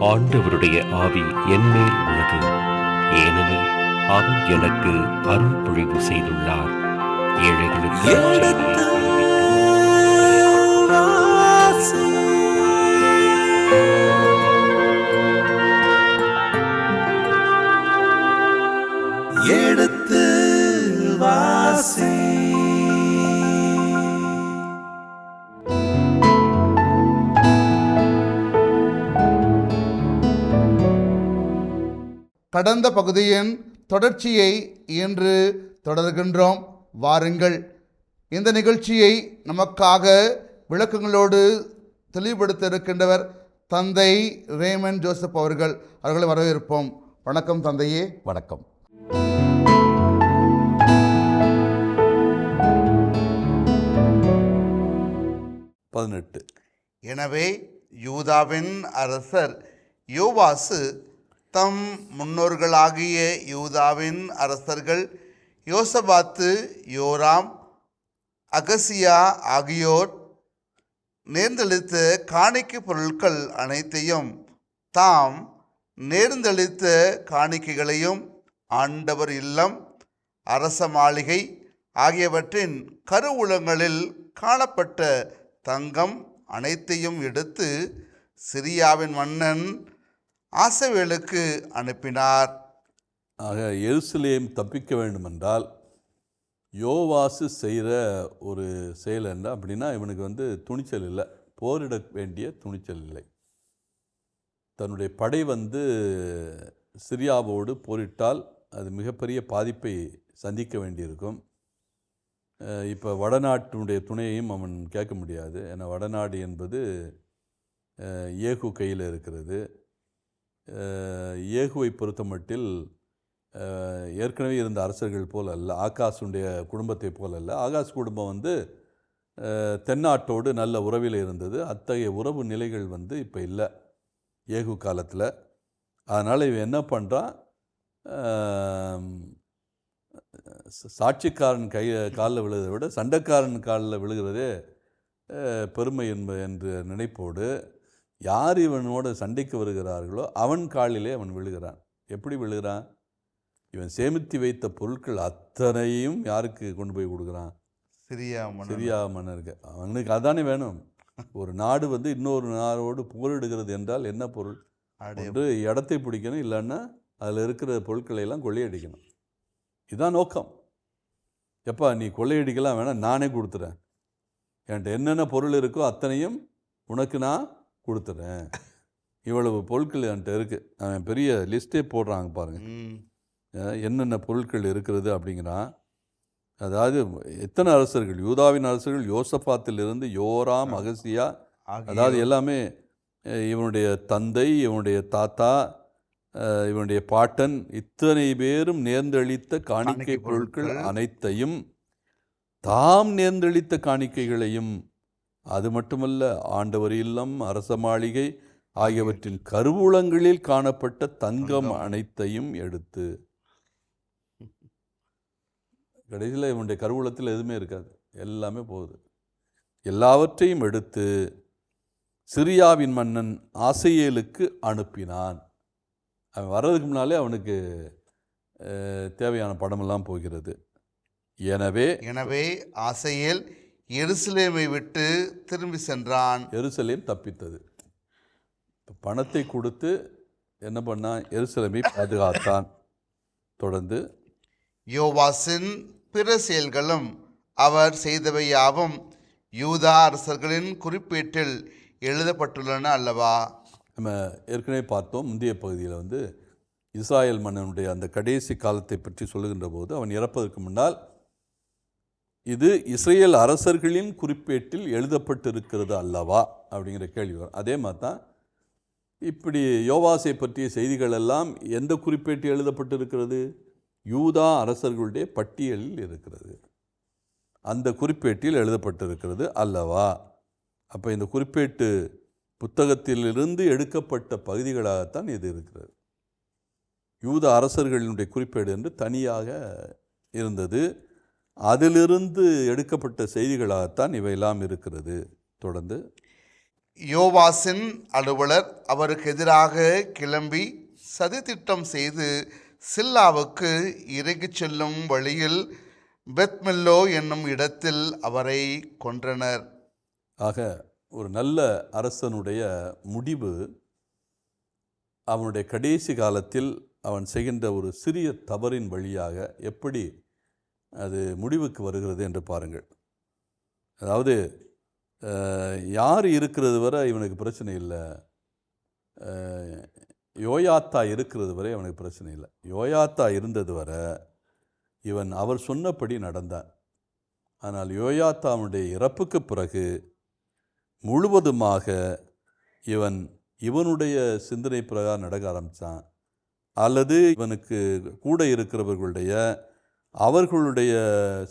ஆண்டவருடைய ஆவி என்மேல் உள்ளது, ஏனெனில் அவர் எனக்கு அருள் பொழிவு செய்துள்ளார். ஏழைகளுக்கு எடுத்து வாசி. எடுத்து வாசி. கடந்த பகுதியின் தொடர்ச்சியை இன்று தொடர்கின்றோம். வாருங்கள், இந்த நிகழ்ச்சியை நமக்காக விளக்கங்களோடு தெளிவுபடுத்த இருக்கின்றவர் தந்தை ரேமன் ஜோசப் அவர்களை வரவேற்போம். வணக்கம் தந்தையே. வணக்கம். எனவே யூதாவின் அரசர் யோவாசு தம் முன்னோர்களாகிய யூதாவின் அரசர்கள் யோசபாத்து, யோராம், அகசியா ஆகியோர் நேர்ந்தளித்த காணிக்கை பொருட்கள் அனைத்தையும் தாம் நேர்ந்தளித்த காணிக்கைகளையும் ஆண்டவர் இல்லம், அரச மாளிகை ஆகியவற்றின் கருவூலங்களில் காணப்பட்ட தங்கம் அனைத்தையும் எடுத்து சிரியாவின் மன்னன் ஆசவேலுக்கு அனுப்பினார். ஆக எருசலேம் தப்பிக்க வேண்டுமென்றால் யோவாசு செய்கிற ஒரு செயல் என்ன அப்படின்னா, இவனுக்கு துணிச்சல் இல்லை, போரிட வேண்டிய துணிச்சல் இல்லை. தன்னுடைய படை சிரியாவோடு போரிட்டால் அது மிகப்பெரிய பாதிப்பை சந்திக்க வேண்டியிருக்கும். இப்போ வடநாட்டினுடைய துணையையும் அவன் கேட்க முடியாது. ஏன்னா வடநாடு என்பது ஏகு கையில் இருக்கிறது. ஏகுவை பொறுத்த மட்டில் ஏற்கனவே இருந்த அரசர்கள் போல் அல்ல, ஆகாஷுடைய குடும்பத்தை போல் அல்ல. ஆகாஷ் குடும்பம் தென்னாட்டோடு நல்ல உறவில் இருந்தது. அத்தகைய உறவு நிலைகள் இப்போ இல்லை ஏகு காலத்தில். அதனால் இவன் என்ன பண்ணுறான், சாட்சிக்காரன் காலில் விழுகிறதை விட சண்டைக்காரன் காலில் விழுகிறதே பெருமை என்ற நினைப்போடு யார் இவனோட சண்டைக்கு வருகிறார்களோ அவன் காலிலே அவன் விழுகிறான். எப்படி விழுகிறான்? இவன் சேமித்து வைத்த பொருட்கள் அத்தனையும் யாருக்கு கொண்டு போய் கொடுக்குறான்? சிரியா மன்னருக்கு. அவனுக்கு அதானே வேணும். ஒரு நாடு இன்னொரு நாடோடு போரிடுகிறது என்றால் என்ன பொருள்? ஒன்று இடத்தை பிடிக்கணும், இல்லைன்னா அதில் இருக்கிற பொருட்களை எல்லாம் கொள்ளையடிக்கணும். இதுதான் நோக்கம். எப்பா நீ கொள்ளையடிக்கலாம் வேணாம், நானே கொடுத்துறேன். என்கிட்ட என்னென்ன பொருள் இருக்கோ அத்தனையும் உனக்கு நான் கொடுத்துறேன். இவ்வளவு பொருட்கள் என்கிட்ட இருக்குது. அவன் பெரிய லிஸ்ட்டே போடுறாங்க பாருங்கள், என்னென்ன பொருட்கள் இருக்கிறது அப்படிங்கிறான். அதாவது எத்தனை அரசர்கள், யூதாவின் அரசர்கள் யோசபாத்திலிருந்து யோராம், அகசியா, அதாவது எல்லாமே இவனுடைய தந்தை, இவனுடைய தாத்தா, இவனுடைய பாட்டன், இத்தனை பேரும் நேர்ந்தளித்த காணிக்கை பொருட்கள் அனைத்தையும், தாம் நேர்ந்தளித்த காணிக்கைகளையும், அது மட்டுமல்ல ஆண்டவர் இல்லம், அரச மாளிகை ஆகியவற்றின் கருவூலங்களில் காணப்பட்ட தங்கம் அனைத்தையும் எடுத்து, கடைசியில் இவனுடைய கருவூலத்தில் எதுவுமே இருக்காது, எல்லாமே போகுது. எல்லாவற்றையும் எடுத்து சிரியாவின் மன்னன் ஆசையேலுக்கு அனுப்பினான். அவன் வர்றதுக்கு முன்னாலே அவனுக்கு தேவையான படமெல்லாம் போகிறது. எனவே ஆசையேல் எருசலேமை விட்டு திரும்பி சென்றான். எருசலேம் தப்பித்தது. பணத்தை கொடுத்து என்ன பண்ணான்? எருசலேமை பாதுகாத்தான். தொடர்ந்து யோவாசின் பிற செயல்களும் அவர் செய்தவை யாவும் யூதா அரசர்களின் குறிப்பேட்டில் எழுதப்பட்டுள்ளன அல்லவா? நம்ம ஏற்கனவே பார்த்தோம். முந்தைய பகுதியில் இஸ்ராயல் மன்னனுடைய அந்த கடைசி காலத்தை பற்றி சொல்லுகின்ற போது, அவன் இறப்பதற்கு முன்னால் இது இஸ்ரேல் அரசர்களின் குறிப்பேட்டில் எழுதப்பட்டிருக்கிறது அல்லவா அப்படிங்கிற கேள்வி வரும். அதே மாதிரி தான் இப்படி யோவாசை பற்றிய செய்திகள் எல்லாம் எந்த குறிப்பேட்டில் எழுதப்பட்டிருக்கிறது? யூதா அரசர்களுடைய பட்டியலில் இருக்கிறது. அந்த குறிப்பேட்டில் எழுதப்பட்டிருக்கிறது அல்லவா? அப்போ இந்த குறிப்பேட்டு புத்தகத்திலிருந்து எடுக்கப்பட்ட பகுதிகளாகத்தான் இது இருக்கிறது. யூத அரசர்களினுடைய குறிப்பேடு என்று தனியாக இருந்தது. அதிலிருந்து எடுக்கப்பட்ட செய்திகளாகத்தான் இவையெல்லாம் இருக்கிறது. தொடர்ந்து யோவாசின் அலுவலர் அவருக்கு எதிராக கிளம்பி சதித்திட்டம் செய்து சில்லாவுக்கு இறங்கிச் செல்லும் வழியில் பெத்மில்லோ என்னும் இடத்தில் அவரை கொன்றனர். ஆக ஒரு நல்ல அரசனுடைய முடிவு அவனுடைய கடைசி காலத்தில் அவன் செய்கின்ற ஒரு சிறிய தவறின் வழியாக எப்படி அது முடிவுக்கு வருகிறது என்று பாருங்கள். அதாவது யார் இருக்கிறது வரை இவனுக்கு பிரச்சனை இல்லை, யோயாத்தா இருக்கிறது வரை அவனுக்கு பிரச்சனை இல்லை. யோயாத்தா இருந்தது வரை இவன் அவர் சொன்னபடி நடந்தான். ஆனால் யோயாத்தாவுடைய இறப்புக்கு பிறகு முழுவதுமாக இவனுடைய சிந்தனை பிரகாரம் நடக்க ஆரம்பித்தான், அல்லது இவனுக்கு கூட இருக்கிறவர்களுடைய அவர்களுடைய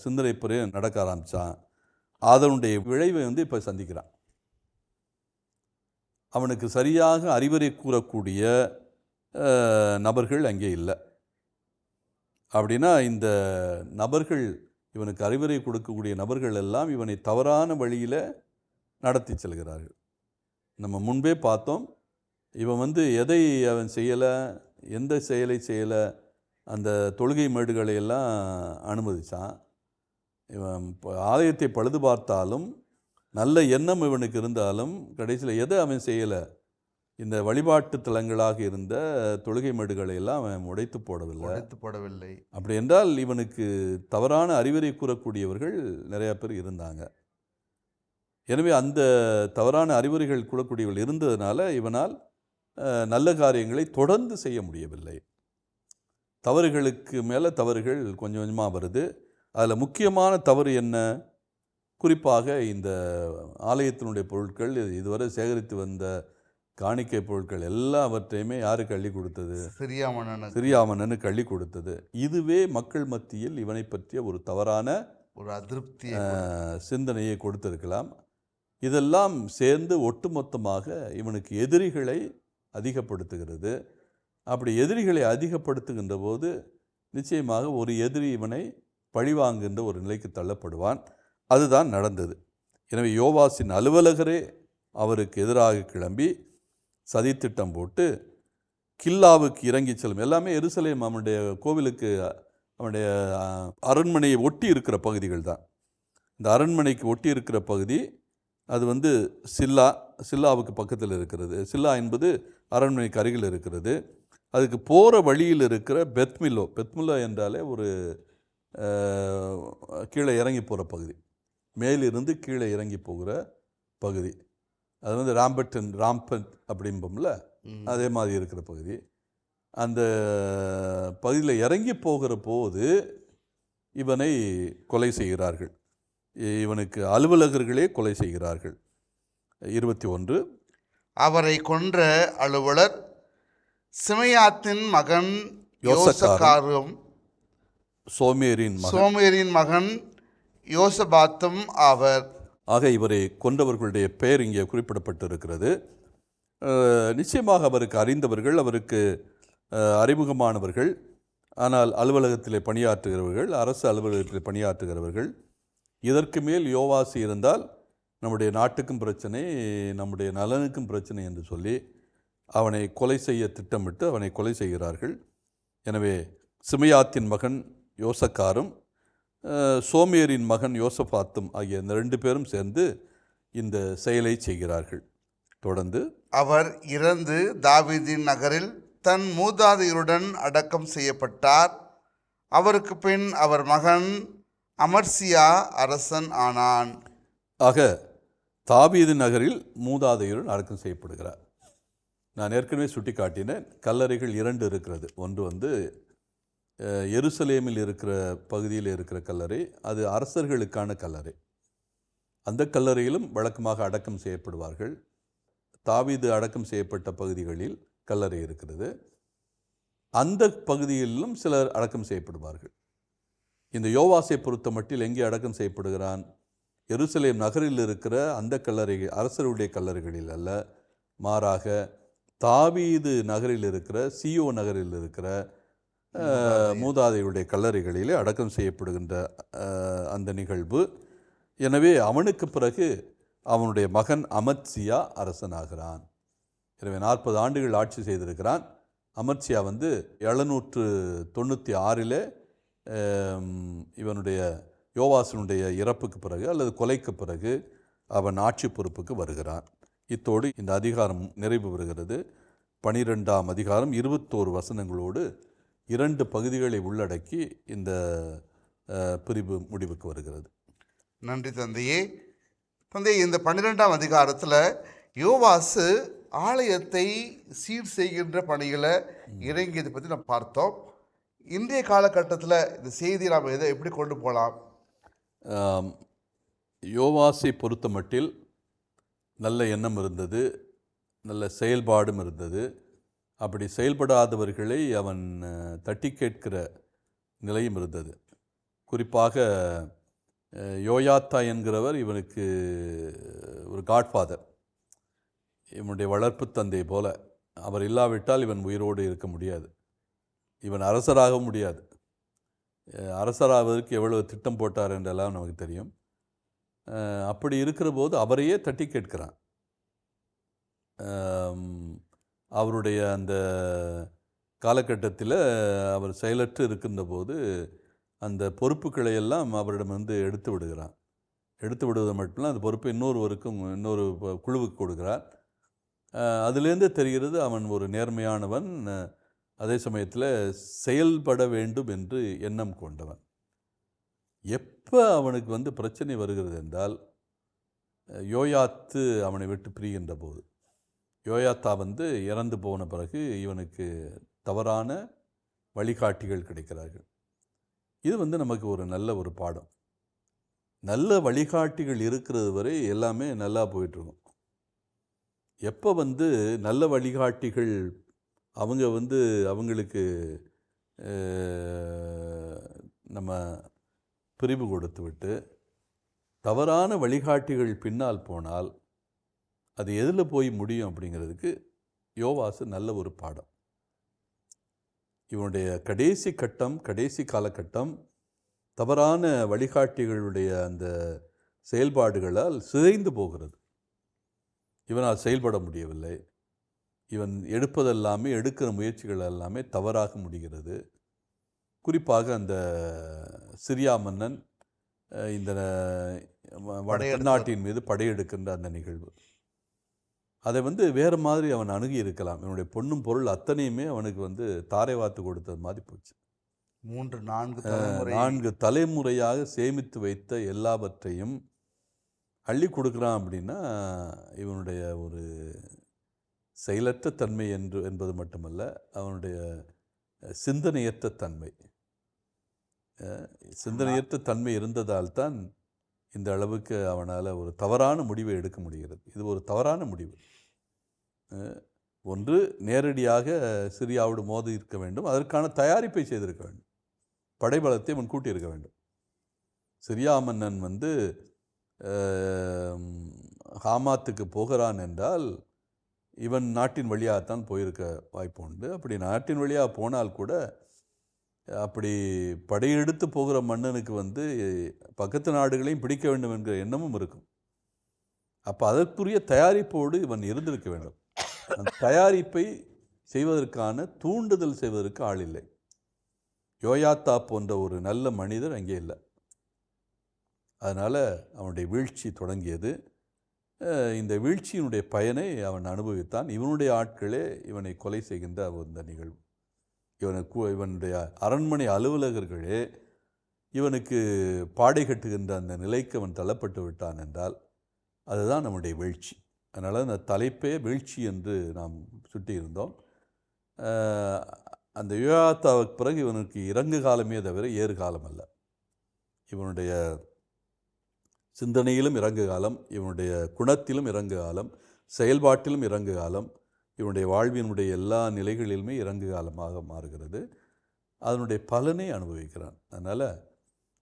சிந்தனை பிரகாரம் நடக்க ஆரம்பித்தான். அதனுடைய விளைவை இப்போ சந்திக்கிறான். அவனுக்கு சரியாக அறிவுரை கூறக்கூடிய நபர்கள் அங்கே இல்லை. அப்படின்னா இந்த நபர்கள், இவனுக்கு அறிவுரை கொடுக்கக்கூடிய நபர்கள் எல்லாம் இவனை தவறான வழியில் நடத்தி செல்கிறார்கள். நம்ம முன்பே பார்த்தோம், இவன் எதை அவன் செய்யலை, எந்த செயலை செய்யலை, அந்த தொழுகை மேடுகளை எல்லாம் அனுமதித்தான். இவன் ஆலயத்தை பழுது பார்த்தாலும் நல்ல எண்ணம் இவனுக்கு இருந்தாலும் கடைசியில் எதை அவன் செய்யலை, இந்த வழிபாட்டு தலங்களாக இருந்த தொழுகை மேடுகளை எல்லாம் அவன் உடைத்து போடவில்லை. அப்படி என்றால் இவனுக்கு தவறான அறிவுரை கூறக்கூடியவர்கள் நிறையா பேர் இருந்தாங்க. எனவே அந்த தவறான அறிவுரைகள் கூறக்கூடியவர்கள் இருந்ததுனால இவனால் நல்ல காரியங்களை தொடர்ந்து செய்ய முடியவில்லை. தவறுகளுக்கு மேலே தவறுகள் கொஞ்சம் கொஞ்சமாக வருது. அதில் முக்கியமான தவறு என்ன? குறிப்பாக இந்த ஆலயத்தினுடைய பொருட்கள், இதுவரை சேகரித்து வந்த காணிக்கை பொருட்கள் எல்லாவற்றையுமே யாருக்கு அள்ளி கொடுத்தது? சிரியாமன்னனுக்கு அள்ளி கொடுத்தது. இதுவே மக்கள் மத்தியில் இவனை பற்றிய ஒரு தவறான ஒரு அதிருப்தி சிந்தனையை கொடுத்திருக்கலாம். இதெல்லாம் சேர்ந்து ஒட்டுமொத்தமாக இவனுக்கு எதிரிகளை அதிகப்படுத்துகிறது. அப்படி எதிரிகளை அதிகப்படுத்துகின்ற போது நிச்சயமாக ஒரு எதிரி இவனை பழிவாங்குகின்ற ஒரு நிலைக்கு தள்ளப்படுவான். அதுதான் நடந்தது. எனவே யோவாசின் அலுவலகரே அவருக்கு எதிராக கிளம்பி சதித்திட்டம் போட்டு கில்லாவுக்கு இறங்கி செல்லும். எல்லாமே எருசலேம் அவனுடைய கோவிலுக்கு, அவனுடைய அரண்மனையை ஒட்டி இருக்கிற பகுதிகள் தான். இந்த அரண்மனைக்கு ஒட்டி இருக்கிற பகுதி அது சில்லாவுக்கு பக்கத்தில் இருக்கிறது. சில்லா என்பது அரண்மனைக்கு அருகில் இருக்கிறது. அதுக்கு போகிற வழியில் இருக்கிற பெத்மில்லோ என்றாலே ஒரு கீழே இறங்கி போகிற பகுதி, மேலிருந்து கீழே இறங்கி போகிற பகுதி. அது ராம்பட் அப்படிம்போம்ல, அதே மாதிரி இருக்கிற பகுதி. அந்த பகுதியில் இறங்கி போகிற போது இவனை கொலை செய்கிறார்கள். இவனுக்கு அலுவலகர்களே கொலை செய்கிறார்கள். 21. அவரை கொன்ற அலுவலர் சிமையாத்தின் மகன் யோசகாரும் சோமேரின் மகன் யோசபாத்தும் ஆவர். ஆக இவரை கொண்டவர்களுடைய பெயர் இங்கே குறிப்பிடப்பட்டிருக்கிறது. நிச்சயமாக அவருக்கு அறிந்தவர்கள், அவருக்கு அறிமுகமானவர்கள். ஆனால் அலுவலகத்தில் பணியாற்றுகிறவர்கள், அரசு அலுவலகத்தில் பணியாற்றுகிறவர்கள். இதற்கு மேல் யோவாசி இருந்தால் நம்முடைய நாட்டுக்கும் பிரச்சனை, நம்முடைய நலனுக்கும் பிரச்சனை என்று சொல்லி அவனை கொலை செய்ய திட்டமிட்டு அவனை கொலை செய்கிறார்கள். எனவே சிமையாத்தின் மகன் யோசக்காரும் சோமேரின் மகன் யோசபாத்தும் ஆகிய இந்த 2 பேரும் சேர்ந்து இந்த செயலை செய்கிறார்கள். தொடர்ந்து அவர் இறந்து தாவீதின் நகரில் தன் மூதாதையருடன் அடக்கம் செய்யப்பட்டார். அவருக்கு பின் அவர் மகன் அமர்சியா அரசன் ஆனான். ஆக தாவீது நகரில் மூதாதையருடன் அடக்கம் செய்யப்படுகிறார். நான் ஏற்கனவே சுட்டி காட்டினேன், கல்லறைகள் 2 இருக்கிறது. ஒன்று எருசலேமில் இருக்கிற பகுதியில் இருக்கிற கல்லறை, அது அரசர்களுக்கான கல்லறை. அந்த கல்லறையிலும் வழக்கமாக அடக்கம் செய்யப்படுவார்கள். தாவீது அடக்கம் செய்யப்பட்ட பகுதிகளில் கல்லறை இருக்கிறது. அந்த பகுதியிலும் சிலர் அடக்கம் செய்யப்படுவார்கள். இந்த யோவாசை பொறுத்த மட்டில் எங்கே அடக்கம் செய்யப்படுகிறான்? எருசலேம் நகரில் இருக்கிற அந்த கல்லறைகள், அரசருடைய கல்லறைகளில் அல்ல, மாறாக தாவீது நகரில் இருக்கிற, சியோ நகரில் இருக்கிற மூதாதையுடைய கல்லறைகளிலே அடக்கம் செய்யப்படுகின்ற அந்த நிகழ்வு. எனவே அவனுக்கு பிறகு அவனுடைய மகன் அமத்சியா அரசனாகிறான். எனவே 40 ஆண்டுகள் ஆட்சி செய்திருக்கிறான். அமத்சியா 796 இவனுடைய யோவாசனுடைய இறப்புக்கு பிறகு அல்லது கொலைக்கு பிறகு அவன் ஆட்சி பொறுப்புக்கு வருகிறான். இத்தோடு இந்த அதிகாரம் நிறைவு பெறுகிறது. 12ஆம் அதிகாரம் 21 வசனங்களோடு 2 பகுதிகளை உள்ளடக்கி இந்த பிரிவு முடிவுக்கு வருகிறது. நன்றி தந்தையே. தந்தையே, இந்த 12ஆம் அதிகாரத்தில் யோவாசு ஆலயத்தை சீர் செய்கின்ற பணிகளை இறங்கியதை பற்றி நம்ம பார்த்தோம். இன்றைய காலகட்டத்தில் இந்த செய்தியை நாம் எதை எப்படி கொண்டு போகலாம்? யோவாசை பொறுத்த மட்டில் நல்ல எண்ணம் இருந்தது, நல்ல செயல்பாடும் இருந்தது. அப்படி செயல்படாதவர்களை அவன் தட்டி கேட்கிற நிலையும் இருந்தது. குறிப்பாக யோயாத்தா என்கிறவர் இவனுக்கு ஒரு காட்ஃபாதர், இவனுடைய வளர்ப்பு தந்தை போல. அவர் இல்லாவிட்டால் இவன் உயிரோடு இருக்க முடியாது, இவன் அரசராக முடியாது. அரசராவதற்கு எவ்வளவு திட்டம் போட்டார் என்றெல்லாம் நமக்கு தெரியும். அப்படி இருக்கிற போது அவரையே தட்டி கேட்கிறான். அவருடைய அந்த காலகட்டத்தில் அவர் செயலற்று இருக்கின்ற போது அந்த பொறுப்புகளை எல்லாம் அவரிடம் எடுத்து விடுகிறான். எடுத்து விடுவது மட்டும் அந்த பொறுப்பை இன்னொரு குழுவுக்கு கொடுக்கிறார். அதிலேருந்து தெரிகிறது அவன் ஒரு நேர்மையானவன், அதே சமயத்தில் செயல்பட வேண்டும் என்று எண்ணம் கொண்டவன். எப்போ அவனுக்கு பிரச்சனை வருகிறது என்றால், யோயாத்து அவனை விட்டு பிரிகின்ற போது. யோயாத்தா இறந்து போன பிறகு இவனுக்கு தவறான வழிகாட்டிகள் கிடைக்கிறார்கள். இது நமக்கு ஒரு நல்ல ஒரு பாடம். நல்ல வழிகாட்டிகள் இருக்கிறது வரை எல்லாமே நல்லா போயிட்டுருக்கும். எப்போ நல்ல வழிகாட்டிகள் அவங்க அவங்களுக்கு நம்ம பிரிவு கொடுத்து விட்டு தவறான வழிகாட்டிகள் பின்னால் போனால் அது எதில் போய் முடியும் அப்படிங்கிறதுக்கு யோவாசு நல்ல ஒரு பாடம். இவனுடைய கடைசி காலகட்டம் தவறான வழிகாட்டிகளுடைய அந்த செயல்பாடுகளால் சிதைந்து போகிறது. இவனால் செயல்பட முடியவில்லை. இவன் எடுக்கிற முயற்சிகள் எல்லாமே தவறாக முடிகிறது. குறிப்பாக அந்த சிரியா மன்னன் இந்த வடநாட்டின் மீது படையெடுக்கின்ற அந்த நிகழ்வு, அதை வேறு மாதிரி அவன் அணுகி இருக்கலாம். இவனுடைய பொண்ணும் பொருள் அத்தனையுமே அவனுக்கு தாரை வாத்து கொடுத்தது மாதிரி போச்சு. 4 தலைமுறையாக சேமித்து வைத்த எல்லாவற்றையும் அள்ளி கொடுக்குறான். அப்படின்னா இவனுடைய ஒரு செயலற்ற தன்மை என்பது மட்டுமல்ல, அவனுடைய சிந்தனையற்ற தன்மை இருந்ததால் தான் இந்த அளவுக்கு அவனால் ஒரு தவறான முடிவை எடுக்க முடிகிறது. இது ஒரு தவறான முடிவு. ஒன்று, நேரடியாக சிரியாவோடு மோதி இருக்க வேண்டும், அதற்கான தயாரிப்பை செய்திருக்க வேண்டும், படைபலத்தை முன்கூட்டி இருக்க வேண்டும். சிரியா மன்னன் ஹாமாத்துக்கு போகிறான் என்றால் இவன் நாட்டின் வழியாகத்தான் போயிருக்க வாய்ப்பு உண்டு. அப்படி நாட்டின் வழியாக போனால் கூட அப்படி படையெடுத்து போகிற மன்னனுக்கு பக்கத்து நாடுகளையும் பிடிக்க வேண்டும் என்கிற எண்ணமும் இருக்கும். அப்போ அதற்குரிய தயாரிப்போடு இவன் இருந்திருக்க வேண்டும். அந்த தயாரிப்பை செய்வதற்கான தூண்டுதல் செய்வதற்கு ஆள் இல்லை. யோயாத்தா போன்ற ஒரு நல்ல மனிதர் அங்கே இல்லை. அதனால் அவனுடைய வீழ்ச்சி தொடங்கியது. இந்த வீழ்ச்சியினுடைய பயனை அவன் அனுபவித்தான். இவனுடைய ஆட்களே இவனை கொலை செய்கின்ற அந்த நிகழ்வு. இவனுடைய அரண்மனை அலுவலகர்களே இவனுக்கு பாடை கட்டுகின்ற அந்த நிலைக்கு அவன் தள்ளப்பட்டு விட்டான் என்றால் அதுதான் நம்முடைய வீழ்ச்சி. அதனால் அந்த தலைப்பே வீழ்ச்சி என்று நாம் சுட்டியிருந்தோம். அந்த யோயாத்தாவுக்கு பிறகு இவனுக்கு இறங்கு காலமே தவிர ஏறு காலம் அல்ல. இவனுடைய சிந்தனையிலும் இறங்கு காலம், இவனுடைய குணத்திலும் இறங்கு காலம், செயல்பாட்டிலும் இறங்கு காலம், இவனுடைய வாழ்வினுடைய எல்லா நிலைகளிலுமே இறங்கு காலமாக மாறுகிறது. அதனுடைய பலனை அனுபவிக்கிறான். அதனால்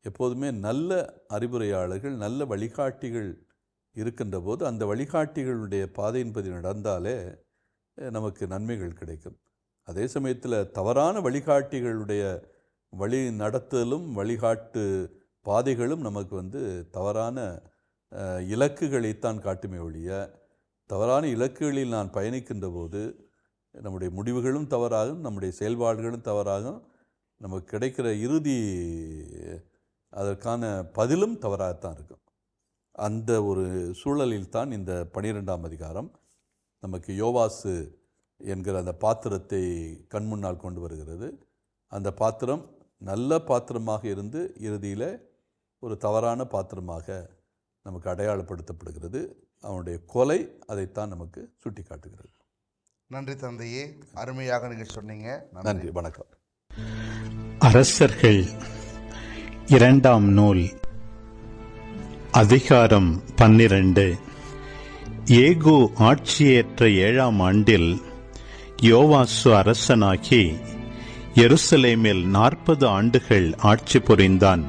எப்போதுமே நல்ல அறிவுரையாளர்கள், நல்ல வழிகாட்டிகள் இருக்கின்ற போது அந்த வழிகாட்டிகளுடைய பாதையின்படி நடந்தாலே நமக்கு நன்மைகள் கிடைக்கும். அதே சமயத்தில் தவறான வழிகாட்டிகளுடைய வழி நடத்தலும் வழிகாட்டு பாதைகளும் நமக்கு தவறான இலக்குகளைத்தான் காட்டுமே ஒழிய, தவறான இலக்குகளில் நான் பயணிக்கின்ற போது நம்முடைய முடிவுகளும் தவறாகும், நம்முடைய செயல்பாடுகளும் தவறாகும், நமக்கு கிடைக்கிற இறுதி அதற்கான பதிலும் தவறாகத்தான் இருக்கும். அந்த ஒரு சூழலில் தான் இந்த 12ஆம் அதிகாரம் நமக்கு யோவாசு என்கிற அந்த பாத்திரத்தை கண்முன்னால் கொண்டு வருகிறது. அந்த பாத்திரம் நல்ல பாத்திரமாக இருந்து இறுதியில் ஒரு தவறான பாத்திரமாக நமக்கு அடையாளப்படுத்தப்படுகிறது. அவனுடைய கொலை அதைத்தான் நமக்கு சுட்டி காட்டுகிறது. நன்றி தந்தையே, அருமையாக நீங்கள் சொன்னீங்க. நன்றி, வணக்கம். அரசர்கள் 2ஆம் நூல் அதிகாரம் 12. ஏகு ஆட்சியேற்ற 7ஆம் ஆண்டில் யோவாசு அரசனாகி எருசலேமில் 40 ஆண்டுகள் ஆட்சி புரிந்தான்.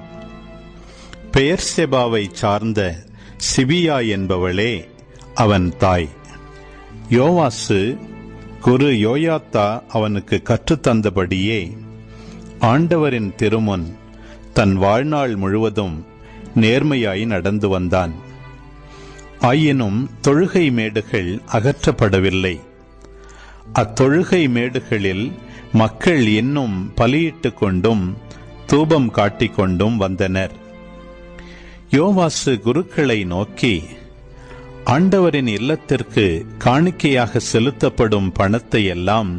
பெயர்செபாவை சார்ந்த சிபியா என்பவளே அவன் தாய். யோவாசு குரு யோயாத்தா அவனுக்கு கற்றுத்தந்தபடியே ஆண்டவரின் திருமுன் தன் வாழ்நாள் முழுவதும் நேர்மையாய் நடந்து வந்தான். ஆயினும் தொழுகை மேடுகள் அகற்றப்படவில்லை. அத்தொழுகை மேடுகளில் மக்கள் இன்னும் பலியிட்டு கொண்டும் தூபம் காட்டிக்கொண்டும் வந்தனர். யோவாசு குருக்களை நோக்கி, ஆண்டவரின் இல்லத்திற்கு காணிக்கையாக செலுத்தப்படும் பணத்தை எல்லாம்,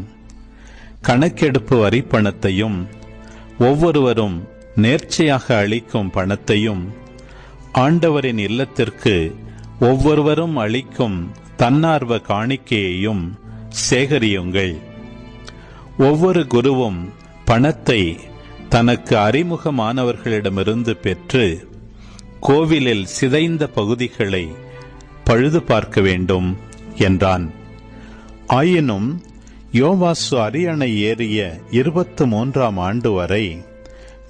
கணக்கெடுப்பு வரி பணத்தையும் ஒவ்வொருவரும் நேர்ச்சையாக அளிக்கும் பணத்தையும், ஆண்டவரின் இல்லத்திற்கு ஒவ்வொருவரும் அளிக்கும் தன்னார்வ காணிக்கையையும் சேகரியுங்கள். ஒவ்வொரு குருவும் பணத்தை தனக்கு அறிமுகமானவர்களிடமிருந்து பெற்று கோவிலில் சிதைந்த பகுதிகளை பழுது பார்க்க வேண்டும் என்றான். ஆயினும் யோவாசு அரியணை ஏறிய 23ஆம் ஆண்டு வரை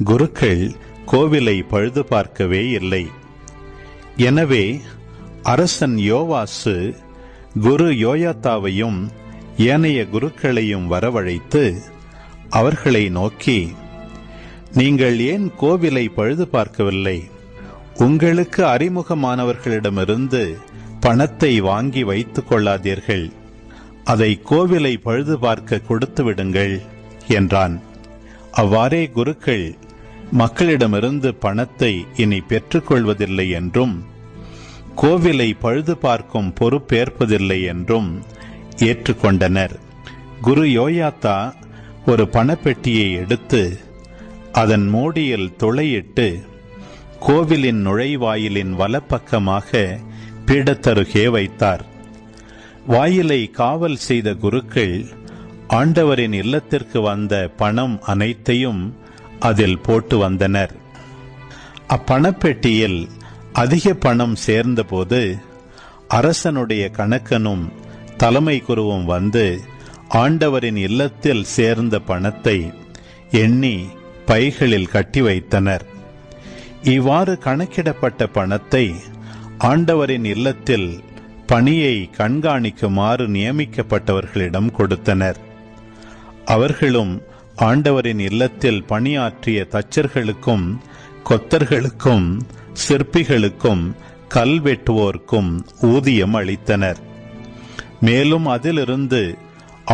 குருக்கள் கோவிலை பழுது பார்க்கவே இல்லை. எனவே அரசன் யோவாசு குரு யோயாத்தாவையும் ஏனைய குருக்களையும் வரவழைத்து அவர்களை நோக்கி, நீங்கள் ஏன் கோவிலை பழுது பார்க்கவில்லை? உங்களுக்கு அறிமுகமானவர்களிடமிருந்து பணத்தை வாங்கி வைத்துக் கொள்ளாதீர்கள், அதை கோவிலை பழுது பார்க்க கொடுத்து விடுங்கள் என்றான். அவ்வாறே குருக்கள் மக்களிடமிருந்து பணத்தை இனி பெற்றுக்கொள்வதில்லை என்றும் கோவிலை பழுது பார்க்கும் பொறுப்பேற்பதில்லை என்றும் ஏற்றுக்கொண்டனர். குரு யோயாத்தா ஒரு பணப்பெட்டியை எடுத்து அதன் மூடியில் துளையிட்டு கோவிலின் நுழைவாயிலின் வலப்பக்கமாக பீடத்தருகே வைத்தார். வாயிலை காவல் செய்த குருக்கள் ஆண்டவரின் இல்லத்திற்கு வந்த பணம் அனைத்தையும் அதில் போட்டு வந்தனர். அப்பணப்பெட்டியில் அதிக பணம் சேர்ந்தபோது அரசனுடைய கணக்கனும் தலைமை குருவும் வந்து ஆண்டவரின் இல்லத்தில் சேர்ந்த பணத்தை எண்ணி பைகளில் கட்டி வைத்தனர். இவ்வாறு கணக்கிடப்பட்ட பணத்தை ஆண்டவரின் இல்லத்தில் பணியை கண்காணிக்குமாறு நியமிக்கப்பட்டவர்களிடம் கொடுத்தனர். அவர்களும் ஆண்டவரின் இல்லத்தில் பணியாற்றிய தச்சர்களுக்கும் கொத்தர்களுக்கும் சிற்பிகளுக்கும் கல்வெட்டுவோர்க்கும் ஊதியம் அளித்தனர். மேலும் அதிலிருந்து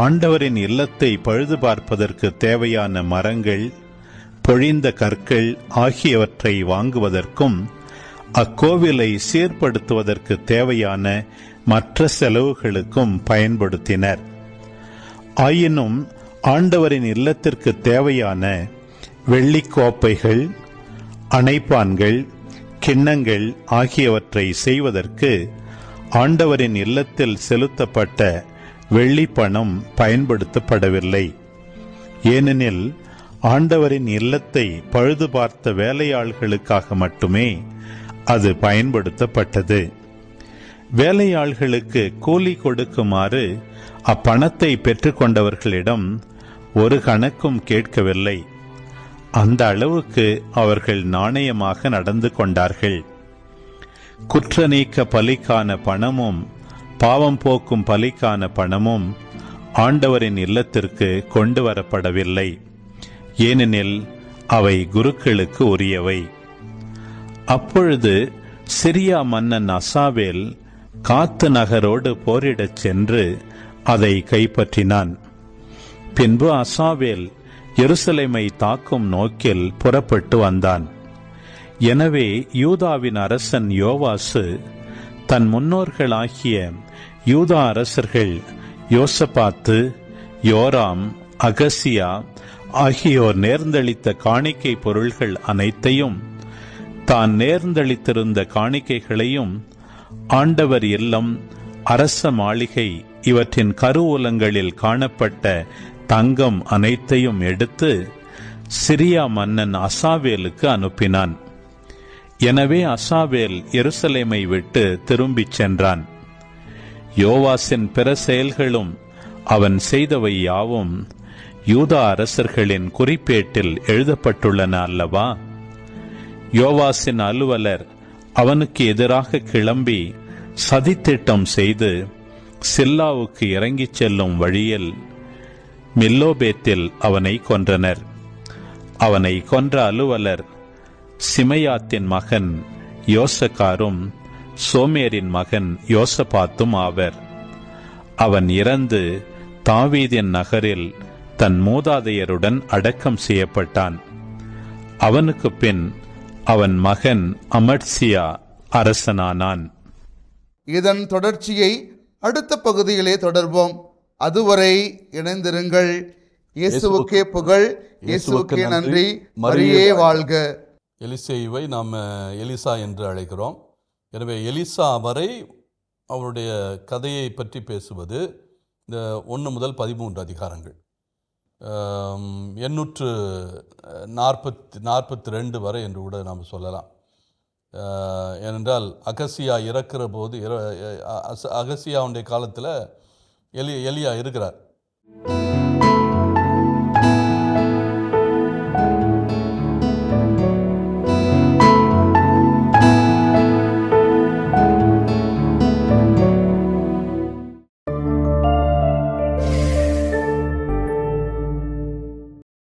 ஆண்டவரின் இல்லத்தை பழுது பார்ப்பதற்கு தேவையான மரங்கள், பொழிந்த கற்கள் ஆகியவற்றை வாங்குவதற்கும் அக்கோவிலை சீர்படுத்துவதற்கு தேவையான மற்ற செலவுகளுக்கும் பயன்படுத்தினர். ஆயினும் ஆண்டவரின் இல்லத்திற்கு தேவையான வெள்ளிக்கோப்பைகள், அணைப்பான்கள், கிண்ணங்கள் ஆகியவற்றை செய்வதற்கு ஆண்டவரின் இல்லத்தில் செலுத்தப்பட்ட வெள்ளிப்பணம் பயன்படுத்தப்படவில்லை. ஏனெனில் ஆண்டவரின் இல்லத்தை பழுது பார்த்த வேலையாள்களுக்காக மட்டுமே அது பயன்படுத்தப்பட்டது. வேலையாள்களுக்கு கூலி கொடுக்குமாறு அப்பணத்தை பெற்றுக்கொண்டவர்களிடம் ஒரு கணக்கும் கேட்கவில்லை. அந்த அளவுக்கு அவர்கள் நாணயமாக நடந்து கொண்டார்கள். குற்ற நீக்க பலிக்கான பணமும் பாவம் போக்கும் பலிக்கான பணமும் ஆண்டவரின் இல்லத்திற்கு கொண்டு வரப்படவில்லை. ஏனெனில் அவை குருக்களுக்கு உரியவை. அப்பொழுது சிரியா மன்னன் அசாவேல் காத்து நகரோடு போரிடச் சென்று அதை கைப்பற்றினான். பின்பு அசாவேல் எருசலேமை தாக்கும் நோக்கில் புறப்பட்டு வந்தான். எனவே யூதாவின் அரசன் யோவாசு தன் முன்னோர்களாகிய யூதா அரசர்கள் யோசபாத்து, யோராம், அகசியா ஆகியோர் நேர்ந்தளித்த காணிக்கை பொருள்கள் அனைத்தையும், தான் நேர்ந்தளித்திருந்த காணிக்கைகளையும், ஆண்டவர் இல்லம், அரச மாளிகை இவற்றின் கருவூலங்களில் காணப்பட்ட தங்கம் அனைத்தையும் எடுத்து சிரியா மன்னன் அசாவேலுக்கு அனுப்பினான். எனவே அசாவேல் எருசலேமை விட்டு திரும்பிச் சென்றான். யோவாசின் பிற செயல்களும் அவன் செய்தவை யாவும் யூதா அரசர்களின் குறிப்பேட்டில் எழுதப்பட்டுள்ளன அல்லவா? யோவாசின் அலுவலர் அவனுக்கு எதிராக கிளம்பி சதித்திட்டம் செய்து சில்லாவுக்கு இறங்கிச் செல்லும் வழியில் மில்லோபேத்தில் அவனை கொன்றனர். அவனை கொன்ற அலுவலர் சிமையாத்தின் மகன் யோசகாரும் சோமேரின் மகன் யோசபாத்தும் ஆவர். அவன் இறந்து தாவீதின் நகரில் தன் மூதாதையருடன் அடக்கம் செய்யப்பட்டான். அவனுக்கு பின் அவன் மகன் அமத்சியா அரசனானான். இதன் தொடர்ச்சியை அடுத்த பகுதியிலே தொடர்வோம். அதுவரை இணைந்திருங்கள். இயேசுவுக்கே புகழ், இயேசுவுக்கே நன்றி, மரியே வாழ்க. எலிசேயுவை நாம் எலிசா என்று அழைக்கிறோம். எனவே எலிசா வரை அவருடைய கதையை பற்றி பேசுவது இந்த 1 முதல் 13 அதிகாரங்கள், 842 வரை என்று கூட நாம் சொல்லலாம். ஏனென்றால் அகசியா இறக்கிற போது அகசியாவுடைய காலத்தில் எலியா இருக்கிறார்.